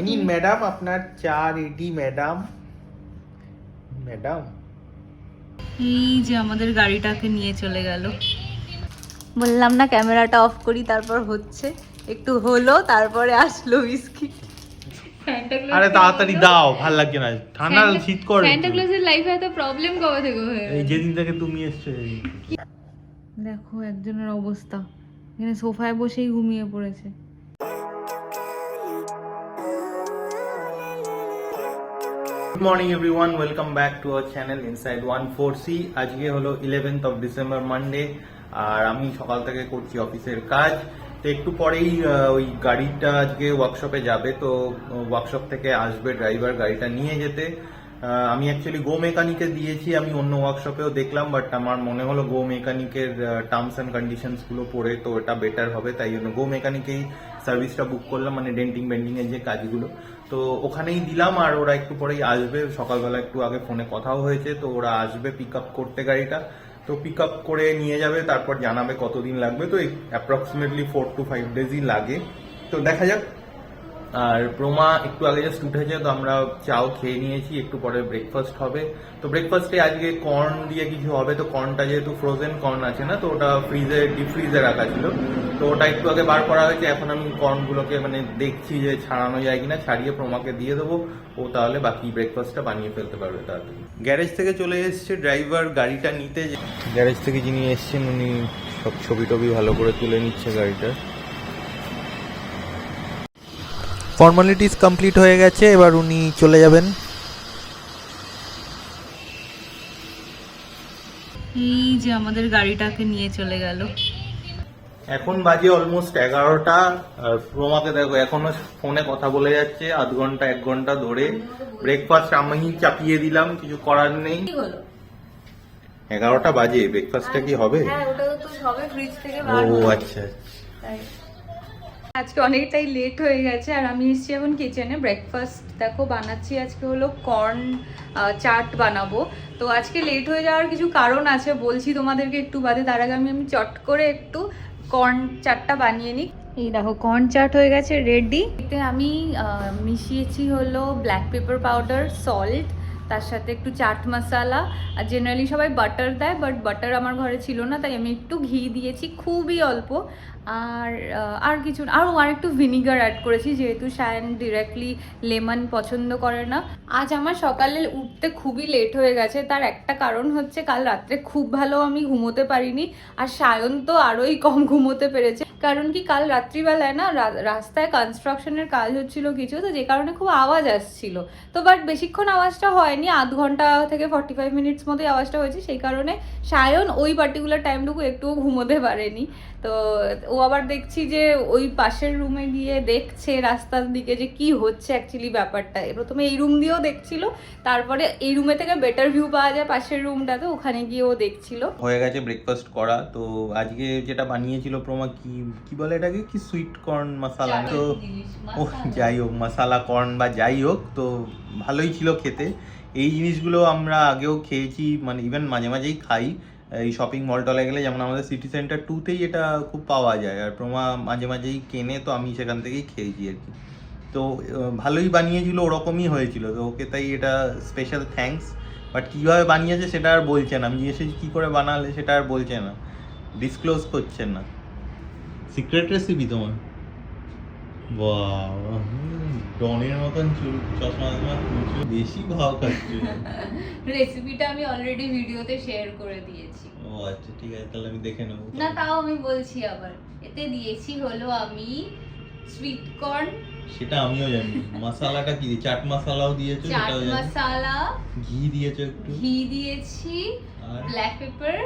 নিন ম্যাডাম আপনার চা রেডি ম্যাডাম। ম্যাডাম এই যে আমাদের গাড়িটাকে নিয়ে চলে গেল। বললাম না ক্যামেরাটা অফ করি, তারপর হচ্ছে একটু হলো, তারপরে আসলো বিস্কিট। আরে তাড়াতাড়ি দাও, ভাল লাগছে না, ঠান্ডা শীত করে। সান্টা ক্লজের লাইফে এত প্রবলেম কবে থেকে হয়ে এই যেদিন থেকে তুমি এসছো। দেখো একজনের অবস্থা, এখানে সোফায় বসেই ঘুমিয়ে পড়েছে। Good morning everyone, welcome back to our channel inside 14C। আজকে হলো 11th অফ ডিসেম্বর, মানডে, আর আমি সকাল থেকে করছি অফিসের কাজ। তো একটু পরেই ওই গাড়িটা আজকে ওয়ার্কশপে যাবে, তো ওয়ার্কশপ থেকে আসবে ড্রাইভার গাড়িটা নিয়ে যেতে। আমি অ্যাকচুয়ালি গো মেকানিকে দিয়েছি, আমি অন্য ওয়ার্কশপেও দেখলাম, বাট আমার মনে হলো গো মেকানিকের টার্মস অ্যান্ড কন্ডিশনস গুলো পড়ে তো এটা বেটার হবে, তাই জন্য গো মেকানিকেই সার্ভিসটা বুক করলাম, মানে ডেন্টিং বেন্ডিং এর যে কাজগুলো। তো ওখানেই দিলাম, আর ওরা একটু পরেই আসবে। সকালবেলা একটু আগে ফোনে কথাও হয়েছে, তো ওরা আসবে পিক আপ করতে গাড়িটা। তো পিক আপ করে নিয়ে যাবে, তারপর জানাবে কতদিন লাগবে। তো অ্যাপ্রক্সিমেটলি 4 to 5 ডেজই লাগে, তো দেখা যাক। আর প্রমা একটু আগে জাস্ট উঠেছে, তো আমরা চাও খেয়ে নিয়েছি, একটু পরে ব্রেকফাস্ট হবে। তো ব্রেকফাস্টে আজকে কর্ন দিয়ে কিছু হবে। তো কর্নটা যেহেতু ফ্রোজেন কর্ন আছে না, তো ওটা ডিপ ফ্রিজে রাখা ছিল, তো ওটা একটু আগে বার করা হয়েছে। এখন আমি কর্নগুলোকে মানে দেখছি যে ছাড়ানো যায় কিনা, ছাড়িয়ে প্রমাকে দিয়ে দেবো, ও তাহলে বাকি ব্রেকফাস্টটা বানিয়ে ফেলতে পারবে তাড়াতাড়ি। গ্যারেজ থেকে চলে এসছে ড্রাইভার গাড়িটা নিতে। গ্যারেজ থেকে যিনি এসছেন উনি সব ছবি টবি ভালো করে তুলে নিচ্ছে গাড়িটা। ফর্মালিটিস কমপ্লিট হয়ে গেছে, এবার উনি চলে যাবেন। এই যে আমাদের গাড়িটাকে নিয়ে চলে গেল। এখন বাজে অলমোস্ট 11টা, আর প্রমাকে দেখো এখনো ফোনে কথা বলে যাচ্ছে, আধ ঘন্টা 1 ঘন্টা ধরে। ব্রেকফাস্ট আমি চাপিয়ে দিলাম, কিছু করার নেই। 11টা বাজে, ব্রেকফাস্টটা কি হবে? হ্যাঁ, ওটা তো সবে ফ্রিজ থেকে ও বার হলো। আচ্ছা। আজকে অনেকটাই লেট হয়ে গেছে, আর আমি এসেছি এখন কিচেনে। ব্রেকফাস্ট দেখো বানাচ্ছি, আজকে হলো কর্ন চাট বানাবো। তো আজকে লেট হয়ে যাওয়ার কিছু কারণ আছে, বলছি তোমাদেরকে একটু বাদে। তার আগে আমি চট করে একটু কর্ন চাটটা বানিয়ে নিই। এই দেখো কর্ন চাট হয়ে গেছে রেডি। এতে আমি মিশিয়েছি হলো ব্ল্যাক পেপার পাউডার, সল্ট, তার সাথে একটু চাট মশলা। আর জেনারেলি সবাই বাটার দেয়, বাট বাটার আমার ঘরে ছিল না, তাই আমি একটু ঘি দিয়েছি, খুবই অল্প। আর কিছু আর একটু ভিনিগার অ্যাড করেছি, যেহেতু সায়ন ডিরেক্টলি লেমন পছন্দ করে না। আজ আমার সকালে উঠতে খুবই লেট হয়ে গেছে, তার একটা কারণ হচ্ছে কাল রাত্রে খুব ভালো আমি ঘুমোতে পারিনি, আর সায়ন তো আরোই কম ঘুমোতে পেরেছে। কারণ কি, কাল রাত্রিবেলায় না রাস্তায় কনস্ট্রাকশনের কাজ হচ্ছিল কিছু, তো যে কারণে খুব আওয়াজ আসছিল। তো বাট বেশিক্ষণ আওয়াজটা হয়নি, আধ ঘন্টা থেকে 45 মিনিটস মতোই আওয়াজটা হয়েছে, সেই কারণে সায়ন ওই পার্টিকুলার টাইমটুকু একটুও ঘুমোতে পারেনি। তো ও আবার দেখছি যে ওই পাশের রুমে গিয়ে দেখছে রাস্তার দিকে যে কি হচ্ছে অ্যাকচুয়ালি ব্যাপারটা। প্রথমে এই রুম দিয়েও দেখছিল, তারপরে এই রুমে থেকে বেটার ভিউ পাওয়া যায় পাশের রুমটাতে, ওখানে গিয়ে ও দেখছিল। হয়ে গেছে ব্রেকফাস্ট করা। তো আজকে যেটা বানিয়েছিল প্রমা, কি বলে এটাকে, কি সুইট কর্ন মশালা, তো ও যাই হোক, মশালা কর্ন বা যাই হোক, তো ভালোই ছিল খেতে। এই জিনিসগুলো আমরা আগেও খেয়েছি, মানে ইভেন মাঝে মাঝেই খাই এই শপিং মল টলে গেলে, যেমন আমাদের সিটি সেন্টার 2তেই এটা খুব পাওয়া যায়, আর প্রমা মাঝে মাঝেই কেনে, তো আমি সেখান থেকেই খেয়েছি আর কি। তো ভালোই বানিয়েছিল, ওরকমই হয়েছিল, তো ওকে তাই এটা স্পেশাল থ্যাঙ্কস। বাট কীভাবে বানিয়েছে সেটা আর বলছে না, আমি জিজ্ঞেস কী করে বানালে সেটা আর বলছে না, ডিসক্লোজ করছেন না। সিক্রেট রেসিপি তোমার? বাহ, ডনের মতন চশমা বেশি ভাব খাচ্ছে। রেসিপিটা আমি অলরেডি ভিডিওতে শেয়ার করে দিয়েছি। ও আচ্ছা, ঠিক আছে, তাহলে আমি দেখে নেবো। না, তাও আমি বলছি আবার, এতে দিয়েছি হলো আমি সুইট কর্ন, সেটা আমিও জানি। মশলাটা কি, চাট মশলাও দিয়েছো? চাট সেটাও জানি। মশলা, ঘি দিয়েছো একটু? ঘি দিয়েছি, আর ব্ল্যাক পেপার,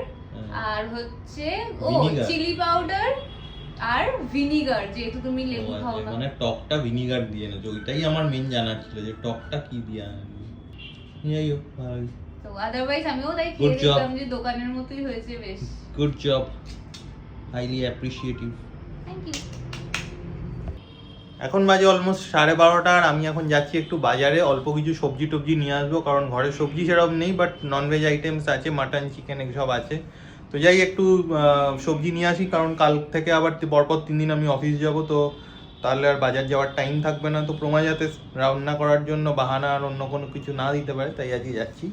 আর হচ্ছে ভিনিগার। চিলি পাউডার আর ভিনিগার, যেহেতু তুমি লেবু খাও না। মানে টকটা ভিনিগার দিয়ে এনেছো, ওইটাই আমার মেন জানার ছিল যে টকটা কি দিয়ে আনবে। যাই হোক, ভালোই। তো আদারওয়াইজ আমিও তাই খেয়ে দেখলাম যে দোকানের মতোই হয়েছে বেশ। Good job, highly appreciative. Thank you. এখন বাজে অলমোস্ট 12:30, আর আমি এখন যাচ্ছি একটু বাজারে, অল্প কিছু সবজি টবজি নিয়ে আসবো, কারণ ঘরে সবজি সেরকম নেই, বাট ননভেজ আইটেমস আছে, মাটন চিকেন এসব আছে। তো যাই একটু সবজি নিয়ে আসি, কারণ কাল থেকে আবার পরপর 3 দিন আমি অফিস যাব, তো তাহলে আর বাজার যাওয়ার টাইম থাকবে না। তো প্রমা যাতে রান্না করার জন্য বাহানা আর অন্য কোনো কিছু না দিতে পারে, তাই আজকে যাচ্ছি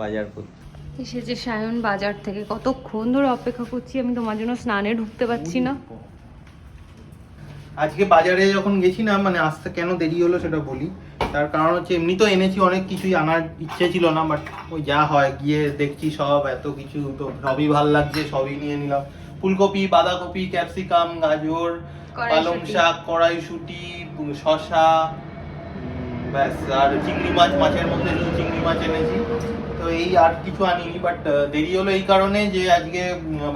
বাজার করতে। এসেছে সায়ন বাজার থেকে, কতক্ষণ ধরে অপেক্ষা করছি আমি তোমার জন্য, স্নানে ঢুকতে পারছি না। আজকে বাজারে যখন গেছিলাম, মানে আসতে কেন দেরি হলো সেটা বলি। তার কারণ হচ্ছে এমনি তো এনেছি অনেক কিছুই, আনার ইচ্ছে ছিল না, বাট ওই যা হয় গিয়ে দেখছি সব এত কিছু, তো সবই ভাল লাগছে, সবই নিয়ে নিলাম। ফুলকপি, বাঁধাকপি, ক্যাপসিকাম, গাজর, পালং শাক, কড়াইশুঁটি, শসা, ব্যাস। আর চিংড়ি মাছ, মাছের মধ্যে শুধু চিংড়ি মাছ এনেছি। তো এই আর কিছু আনিনি, বাট দেরি হলো এই কারণে যে আজকে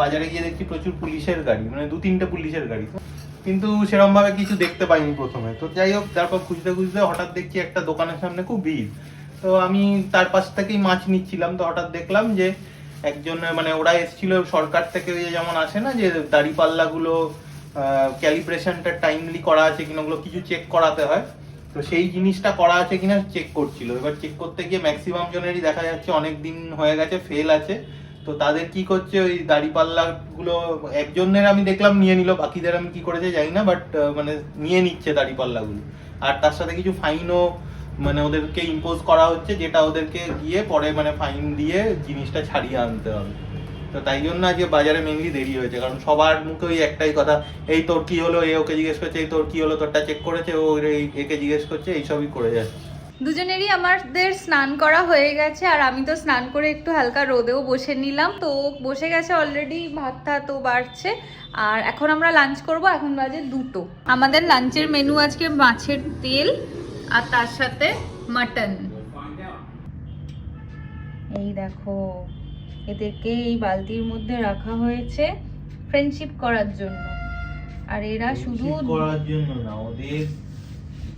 বাজারে গিয়ে দেখছি প্রচুর পুলিশের গাড়ি, মানে 2-3টে পুলিশের গাড়ি, কিন্তু সেরকম ভাবে কিছু দেখতে পাইনি প্রথমে। তো যাই হোক, তারপর খুঁজতে খুঁজতে হঠাৎ দেখছি একটা দোকানের সামনে খুব ভিড়। তো আমি তার পাশ থেকেই মাছ নিচ্ছিলাম, তো হঠাৎ দেখলাম যে একজন, মানে ওরা এসেছিল সরকার থেকে, ওই যেমন আসে না যে দাড়িপাল্লাগুলো ক্যালিব্রেশনটা টাইমলি করা আছে কিনা, ওগুলো কিছু চেক করাতে হয়, তো সেই জিনিসটা করা আছে কিনা চেক করছিল। এবার চেক করতে গিয়ে ম্যাক্সিমাম জনেরই দেখা যাচ্ছে অনেক দিন হয়ে গেছে, ফেল আছে। তো তাদের কি করছে, ওই দাড়িপাল্লা গুলো একজনের আমি দেখলাম নিয়ে নিল, বাকিদের আমি কি করেছে জানি না, বাট মানে নিয়ে নিচ্ছে দাড়িপাল্লা গুলো। আর তার সাথে কিছু ফাইনও মানে ওদেরকে ইম্পোজ করা হচ্ছে, যেটা ওদেরকে গিয়ে পরে মানে ফাইন দিয়ে জিনিসটা ছাড়িয়ে আনতে হবে। তো তাই জন্য আজকে বাজারে মেনলি দেরি হয়েছে, কারণ সবার মুখে ওই একটাই কথা, এই তোর কি হলো, এ ওকে জিজ্ঞেস করছে, এই তোর কি হলো, তোরটা চেক করেছে, ও একে জিজ্ঞেস করছে, এইসবই করে যাচ্ছে। দুজনেরই আমাদের স্নান করা হয়ে গেছে, আর আমি তো স্নান করে একটু হালকা রোদেও বসে নিলাম। তো বসে গেছে অলরেডি, ভাত টাতও বাড়ছে, আর এখন আমরা লাঞ্চ করব। এখন বাজে 2টো। আমাদের লাঞ্চের মেনু আজকে মাছের তেল আর তার সাথে মাটন। এই দেখো, এদেরকে এই বালতির মধ্যে রাখা হয়েছে ফ্রেন্ডশিপ করার জন্য, আর এরা শুধু করার জন্য না, ওদের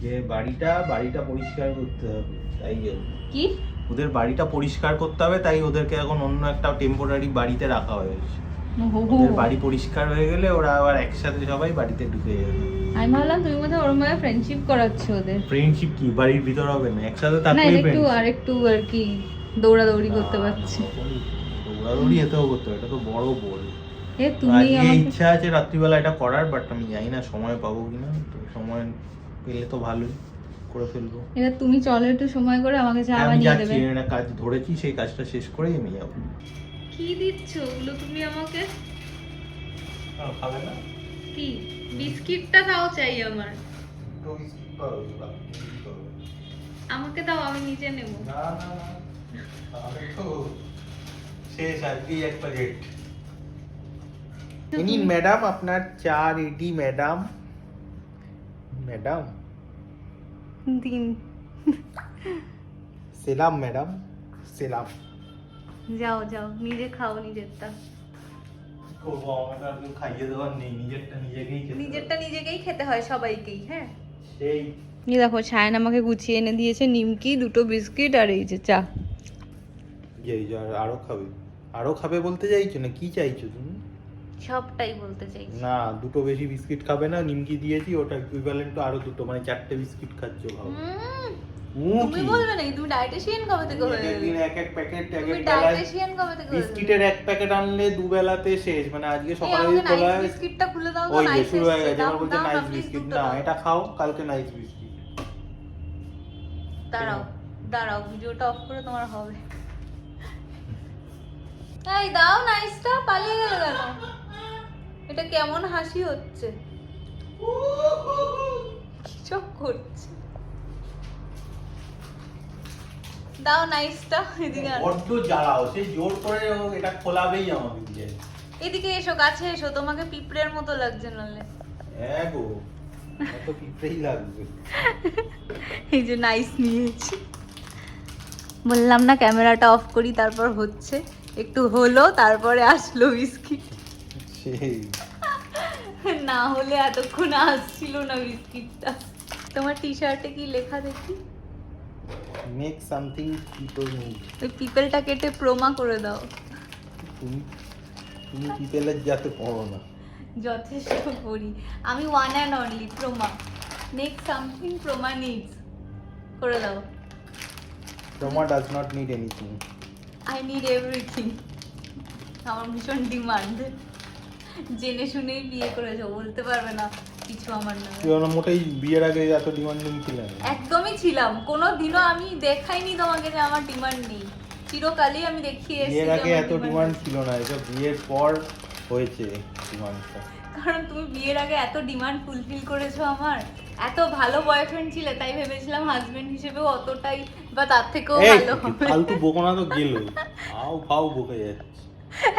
যে বাড়িটা পরিষ্কার করতে হবে, তাই কি ওদের বাড়িটা পরিষ্কার করতে হবে, তাই ওদেরকে এখন অন্য একটা টেম্পোরারি বাড়িতে রাখা হয়েছে। ওদের বাড়ি পরিষ্কার হয়ে গেলে ওরা আবার একসাথে সবাই বাড়িতে ঢুকে যাবে। আমি ভাবলাম তুমি মধ্যে ওরম ভাবে ফ্রেন্ডশিপ করাচ্ছো ওদের। ফ্রেন্ডশিপ কি বাড়ির ভিতর হবে না, একসাথে থাকলে একটু আর কি দৌড়াদৌড়ি করতে পারছে। দৌড়াদৌড়ি এতেও করতে হবে, এটা তো বড় বল। তুমি আমাকে ইচ্ছা আছে রাত্রিবেলা এটা করার, বাট আমি জানি না সময় পাবো কিনা। তো সময় পেলে তো ভালোই করে ফেলবো। এটা তুমি চলো একটু সময় করে আমাকে চা বানিয়ে দেবে। আমি একটা কাজ ধরেছি, সেই কাজটা শেষ করেই আমি যাব। কি দিচ্ছ ওগুলো তুমি আমাকে? খাবে না? কি বিস্কিটটা দাও, চাই আমার। তো বিস্কিট পাবো, আমাকে দাও, আমি নিচে নেব। না না না, তাহলে তো শেষ আজকেই এক প্যাকেট। ইনি ম্যাডাম, আপনার চা রেডি ম্যাডাম। ম্যাডাম দিন। সেলাম ম্যাডাম, সেলাম। যাও যাও, নিজে খাও নিজেরটা। করবো, আমাকে আর কেউ খাইয়ে দেওয়ার নেই, নিজেরটা নিজেকেই খেতে হয় সবাইকেই। হ্যাঁ, সেই এই দেখো ছায়ন আমাকে গুছিয়ে এনে দিয়েছে নিমকি, 2টো বিস্কিট আর এই যে চা। আরো খাবে বলতে চাইছো না, কি চাইছো তুমি? সবটাই বলতে চাইছি। না, 2টো বেশি বিস্কিট খাবে না, নিমকি দিয়েছি, ওটা ইকুইভ্যালেন্ট তো আরো 2টো, মানে 4টে বিস্কিট খাচ্ছো। খাও। তুমি বলবে না, তুমি ডায়েটিশিয়ান কবে থেকে হয়ে গেলে? একদিন এক প্যাকেট, তুমি ডায়েটিশিয়ান কবে থেকে হয়ে গেলে? বিস্কিটের এক প্যাকেট আনলে দুবেলাতে শেষ, মানে আজকে সকালে তোলা বিস্কিটটা খুলে দাও তো। ওই যে নাইস শুরু হয়ে গেছে, আমার বলতে নাইস বিস্কিট না, এটা খাও, কালকে নাইস বিস্কিট। দাঁড়াও ভিডিওটা অফ করে তোমার হবে। এই দাও নাইসটা, পালিয়ে গেল কেন? এটা কেমন হাসি হচ্ছে, কিসব করছে? দাও নাইসটা, এদিকে আনো। বড্ড জ্বালাও, সে জোর করে এটা খোলাবেই আমাকে দিয়ে। এদিকে এসো, কাছে এসো, তোমাকে পিঁপড়ের মতো লাগছে নালে। হ্যাঁ গো, এত পিঁপড়েই লাগবে। এই যে নাইস নিয়েছি, বললাম না ক্যামেরাটা অফ করি, তারপর হচ্ছে একটু হলো, তারপরে আসলো বিস্কিট। সেই না হলে এতক্ষণ আসছিল না বিস্কিটটা। তোমার টি শার্টে কি লেখা দেখি? Make something people need. ওই পিপলটা কেটে প্রমা করে দাও। তুমি পিপলের যাতে পড়ো না। যথেষ্ট করি আমি, one and only Prama. Make something Prama needs করে দাও। Prama does not need anything, I need everything. আমার ভীষণ ডিমান্ড। জেনে শুনেই বিয়ে করেছো, বলতে পারবে না কিছু আমার নামে। তুই ওরা মোটেই বিয়ের আগে এত ডিমান্ডিং ছিল না। একদমই ছিলাম, কোনো দিনও আমি দেখাইনি তোমাকে যে আমার ডিমান্ড নেই, চিরকালই আমি দেখিয়ে এসেছি বিয়ের আগে যে আমার এত demand ডিমান্ড আছে। ছিল না, এটা বিয়ের পর হয়েছে ডিমান্ডটা। কারণ তুমি বিয়ের আগে এত ডিমান্ড ফুলফিল করেছো আমার, এত ভালো বয়ফ্রেন্ড ছিলে, তাই ভেবেছিলাম হাজবেন্ড হিসেবেও অতটাই বা তার থেকেও ভালো হবে। ফালতু বকনা তো গেল, আও ফাও বকে যাচ্ছে।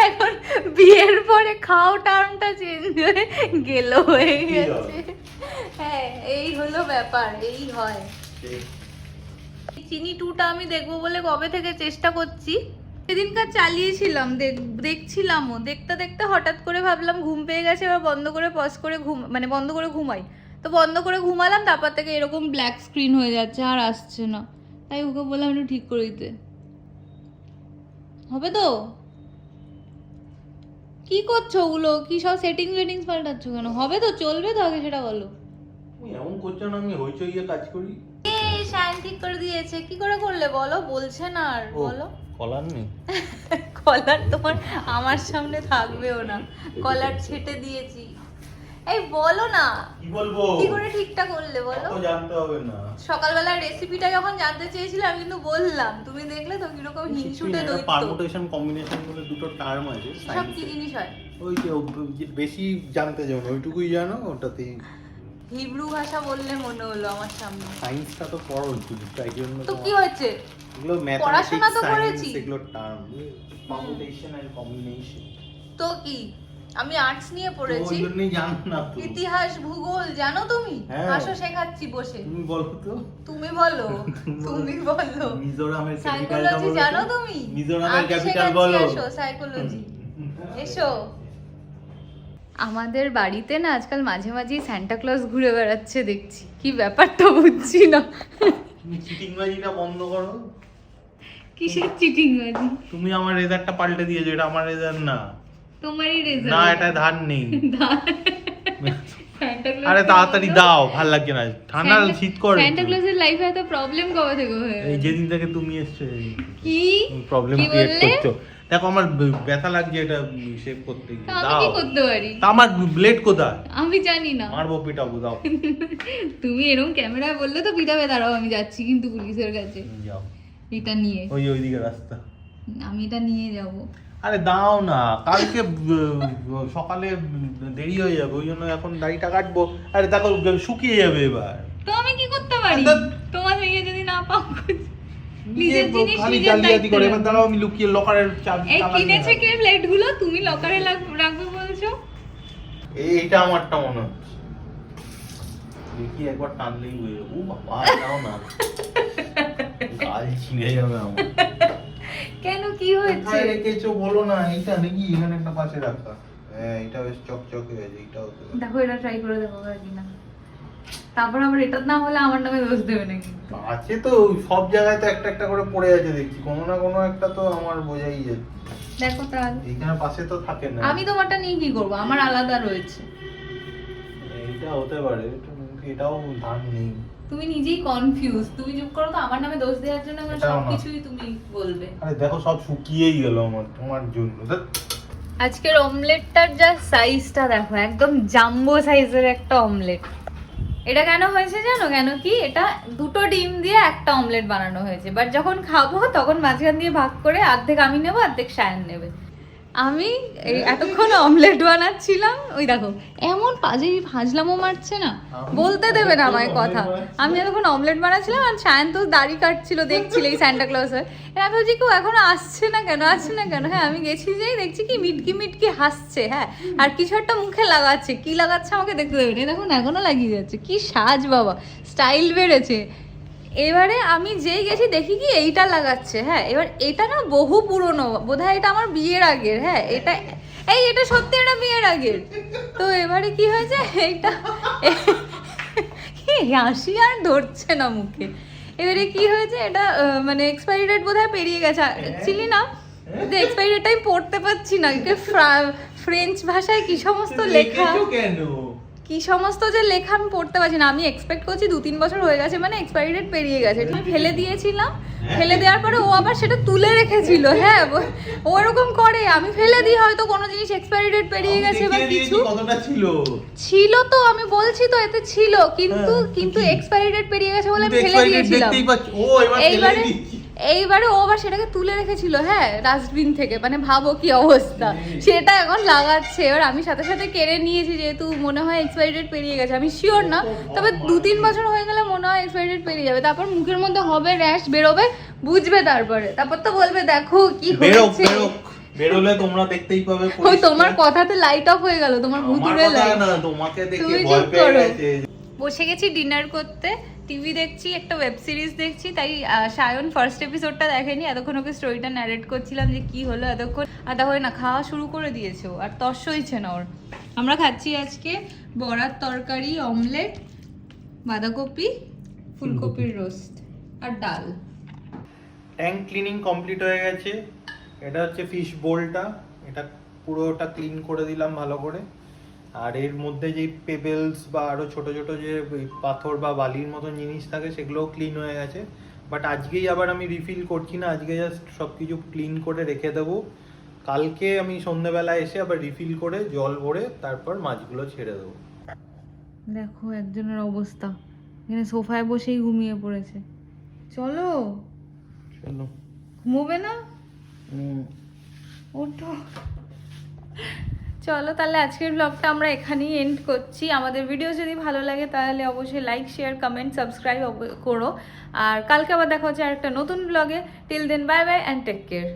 এখন বিয়ের পরে খাও টার্মটা চেঞ্জ হয়ে গেল হয়ে কি গেছে। হ্যাঁ এই হলো ব্যাপার, এই হয়। চিনি টুটা আমি দেখবো বলে কবে থেকে চেষ্টা করছি, সেদিনকার চালিয়েছিলাম, দেখছিলামও, দেখতে দেখতে হঠাৎ করে ভাবলাম ঘুম পেয়ে গেছে, এবার বন্ধ করে পজ করে বন্ধ করে ঘুমাই, তো বন্ধ করে ঘুমালাম, তারপর থেকে এরকম ব্ল্যাক স্ক্রিন হয়ে যাচ্ছে, আর আসছে না, তাই ওকে বললাম একটু ঠিক করে দিতে। হবে তো? কি করছো ওগুলো, কি সব সেটিংস পাল্টাচ্ছ কেন? হবে তো, চলবে তো, আগে সেটা বলো। তুমি এমন করছো না আমি হইচই গিয়ে কাজ করি। শাইন ঠিক করে দিয়েছে, কি করে করলে বলো? বলছে না আর, বলো। কলার নেই, কলার তোমার আমার সামনে থাকবেও না, কলার ছেটে দিয়েছি। এই বলো না, কি বলবো, কি করে ঠিকটা করলে বলো? তো জানতে হবে না। সকালবেলা রেসিপিটা যখন জানতে চেয়েছিলে আমি কিন্তু বললাম, তুমি দেখলে তো কিরকম হিংসুটে দৈত্য। পারমুটেশন কম্বিনেশন বলে দুটো টার্ম আছে, সব কি জিনিস হয়? ওই যে বেশি জানতে যাও না, ওইটুকুই জানো, ওটাতেই হিব্রু ভাষা বললে মনে হলো আমার সামনে। সায়েন্সটা তো পড়ো তুমি, তাই জন্য তো কি হয়েছে? এগুলো পড়াশোনা তো ম্যাথমেটিক্স করেছি। সায়েন্স, এগুলো টার্ম পারমুটেশন এন্ড কম্বিনেশন। তো কি, আমি আর্টস নিয়ে পড়েছি, ওই জন্যই জানো না তো। ইতিহাস ভূগোল জানো তুমি? হ্যাঁ। আসো শেখাচ্ছি বসে। তুমি বলো তো, তুমি বলো, তুমি বলো। মিজোরামের ক্যাপিটালটা সাইকোলজি বলো জানো তো। তুমি? মিজোরামের আমি ক্যাপিটাল শেখাচ্ছি, বলো। এসো সাইকোলজি, এসো। আমাদের বাড়িতে না আজকাল মাঝে মাঝেই সান্টা ক্লজ ঘুরে বেড়াচ্ছে দেখছি, কি ব্যাপারটা বুঝছি না। তুমি চিটিংবাজিটা বন্ধ করো। কিসের চিটিং বাজি? তুমি আমার রেজাল্টটা পাল্টে দিয়েছো, এটা আমার রেজাল্ট না। তোমারই রেজাল্ট না, এটা ধার নেই। সান্টা ক্লজ আরে তাড়াতাড়ি দাও, ভাল লাগছে না, ঠান্ডা শীত করে। সান্টা ক্লজের লাইফে এত প্রবলেম কবে থেকে হয়ে এই গেল? যেদিন থেকে তুমি এসছো কি প্রবলেম কি ক্রিয়েট বললে? করছো। দেখো আমার ব্যথা লাগছে এটা শেভ করতে গিয়ে। তো আমি দাও, কি করতে পারি? তা আমার ব্লেড কোথায়? আমি জানি না। মারবো পিটাবো, দাও। তুমি এরকম ক্যামেরায় বললে তো পিটাবে, দাঁড়াও আমি যাচ্ছি কিন্তু পুলিশের কাছে যাও, এটা নিয়ে। ওইদিকে রাস্তা। আমি এটা নিয়ে যাব। আরে দাও না, কালকে সকালে দেরি হয়ে যাবে, ওই জন্য এখন দাড়িটা কাটবো। আরে দেখো শুকিয়ে যাবে এবার। তো আমি কি করতে পারি? আরে তোমার মেয়ে যদি না পাও, নিজের জিনিস খালি নিজের জালিয়াতি দায়িত্বে করে। এবার রাখবে। দাঁড়াও, আমি লুকিয়ে লকারের চাবি এই তালা কিনেছে নিয়ে কে প্লেট গুলো? তুমি লকারে রাখবে বলছো? এইটা আমারটা মনে হচ্ছে, দেখি একবার টানলেই হয়ে যাবে। ও বাবা, দাও না, গাল ছিঁড়ে যাবে আমার। কেন, কি হয়েছে? কোথায় রেখেছো বলো না। এইটা নাকি এখানে একটা পাশে রাখা? হ্যাঁ, এটা বেশ চকচকে হয়েছে, এটাও তো। দেখো এটা ট্রাই করে দেখো কিনা, তারপর আবার এটা না হলে আমার নামে দোষ দেবে নাকি? আছে তো, সব জায়গায় তো একটা একটা করে পড়ে আছে দেখছি, কোনো না কোনো একটা তো আমার বোঝাই যাচ্ছে। দেখো তাহলে। এইখানে পাশে তো থাকে না। আমি তোমারটা নিয়ে কি করবো? আমার আলাদা রয়েছে। এইটা হতে পারে, এটাও ধান নেই। তুমি নিজেই কনফিউজ, তুমি চুপ করো তো, আমার নামে দোষ দেওয়ার জন্য আমার এটাও না। সবকিছুই তুমি বলবে। আরে দেখো সব শুকিয়েই গেল আমার, তোমার জন্য। ধ্যাৎ। আজকের অমলেটটার যা সাইজটা দেখো, একদম জাম্বো সাইজের একটা অমলেট। এটা কেন হয়েছে জানো? কেন কি, এটা দুটো ডিম দিয়ে একটা অমলেট বানানো হয়েছে, বাট যখন খাবো তখন মাঝখান দিয়ে ভাগ করে অর্ধেক আমি নেবো অর্ধেক সায়ন নেবে। আমি এতক্ষণ অমলেট বানাচ্ছিলাম, ওই দেখো এমন পাজে ভাজলামও মারছে না, বলতে দেবে না আমায় কথা। আমি এতক্ষণ অমলেট বানাচ্ছিলাম আর সায়ন তো দাড়ি কাটছিল, দেখছিল এই সান্টা ক্লজের। আমি ভাবছি কেউ এখনো আসছে না কেন, আসছে না কেন। হ্যাঁ আমি গেছি, যেই দেখছি কি মিটকি মিটকি হাসছে, হ্যাঁ, আর কিছু একটা মুখে লাগাচ্ছে, কি লাগাচ্ছে আমাকে দেখতে দেবে না। দেখুন এখনো লাগিয়ে যাচ্ছে, কি সাজ বাবা, স্টাইল বেড়েছে। এবারে আমি যেই গেছি দেখি কি এইটা লাগাচ্ছে। হ্যাঁ, এবার এটা না বহু পুরনো, বোধহয় এটা আমার বিয়ের আগের। হ্যাঁ, এটা সত্যি এটা বিয়ের আগের। তো এবারে কি হয়েছে, এইটা হাসি আর ধরছে না মুখে। এবারে কি হয়েছে, এটা মানে এক্সপায়ারি ডেট বোধহয় পেরিয়ে গেছে অ্যাকচুয়ালি না, এক্সপায়ারি ডেট পড়তে পারছি না, ফ্রেঞ্চ ভাষায় কি সমস্ত লেখা। কেন কি সমস্ত যে লেখা আমি পড়তে পারছি না। আমি এক্সপেক্ট করছি 2-3 বছর হয়ে গেছে মানে এক্সপায়ারি ডেট পেরিয়ে গেছে। আমি ফেলে দিয়েছিলাম, ফেলে দেওয়ার পরে ও আবার সেটা তুলে রেখেছিল। হ্যাঁ, ও এরকম করে। আমি ফেলে দিই হয়তো কোনো জিনিস এক্সপায়ারি ডেট পেরিয়ে গেছে বা কিছু কতটা ছিল তো আমি বলছি তো এতে ছিল, কিন্তু এক্সপায়ারি ডেট পেরিয়ে গেছে বলে আমি ফেলে দিয়েছিলাম। এইবারে ও আবার সেটাকে তুলে রেখেছিল, হ্যাঁ, ডাস্টবিন থেকে। মানে ভাবো কি অবস্থা, সেটা এখন লাগাচ্ছে। এবার আমি সাথে সাথে কেড়ে নিয়েছি, যেহেতু মনে হয় এক্সপায়ারি ডেট পেরিয়ে গেছে। আমি শিওর না, তবে 2-3 বছর হয়ে গেলে মনে হয় এক্সপায়ারি ডেট পেরিয়ে যাবে। তারপর মুখের মধ্যে হবে র্যাশ, বেরোবে, বুঝবে, তারপর তো বলবে দেখো কি হয়েছে। বেরোলে তোমরা দেখতেই পাবে। ওই তোমার কথাতে লাইট অফ হয়ে গেল, তোমার ভুতুড়ে লাইট। না, তোমাকে দেখে ভয় পেয়ে গেছে। বসে গেছি ডিনার করতে, টিভি দেখছি, একটা ওয়েব সিরিজ দেখছি। তাই সায়ন ফার্স্ট এপিসোডটা দেখেনি, এতক্ষণ ওকে স্টোরিটা ন্যারেট করছিলাম যে কি হলো এতক্ষণ। আর তাহলে না খাওয়া শুরু করে দিয়েছে ও, আর তর্স হইছে না ওর। আমরা খাচ্ছি আজকে বড়ার তরকারি, অমলেট, বাঁধাকপি, ফুলকপির রোস্ট আর ডাল। ট্যাঙ্ক ক্লিনিং কমপ্লিট হয়ে গেছে। এটা হচ্ছে ফিশ বোলটা, এটা পুরোটা ক্লিন করে দিলাম ভালো করে। আর এর মধ্যে যে পেবেলস বা আরো ছোট ছোট যে পাথর বা বালির মতন জিনিস থাকে সেগুলোও ক্লিন হয়ে গেছে। বাট আজকেই আবার আমি রিফিল করছি না, আজকে জাস্ট সবকিছু ক্লিন করে রেখে দেবো। কালকে আমি সন্ধ্যেবেলা এসে আবার রিফিল করে জল ভরে তারপর মাছগুলো ছেড়ে দেবো। দেখো একজনের অবস্থা, এখানে সোফায় বসেই ঘুমিয়ে পড়েছে। চলো চলো, ঘুমোবে না? ওঠো। চলো তাহলে আজকের ব্লগটা আমরা এখানেই এন্ড করছি। আমাদের ভিডিও যদি ভালো লাগে তাহলে অবশ্যই লাইক, শেয়ার, কমেন্ট, সাবস্ক্রাইব করো। আর কালকে আবার দেখা হচ্ছে আরেকটা নতুন ব্লগে। Till then bye bye and take care.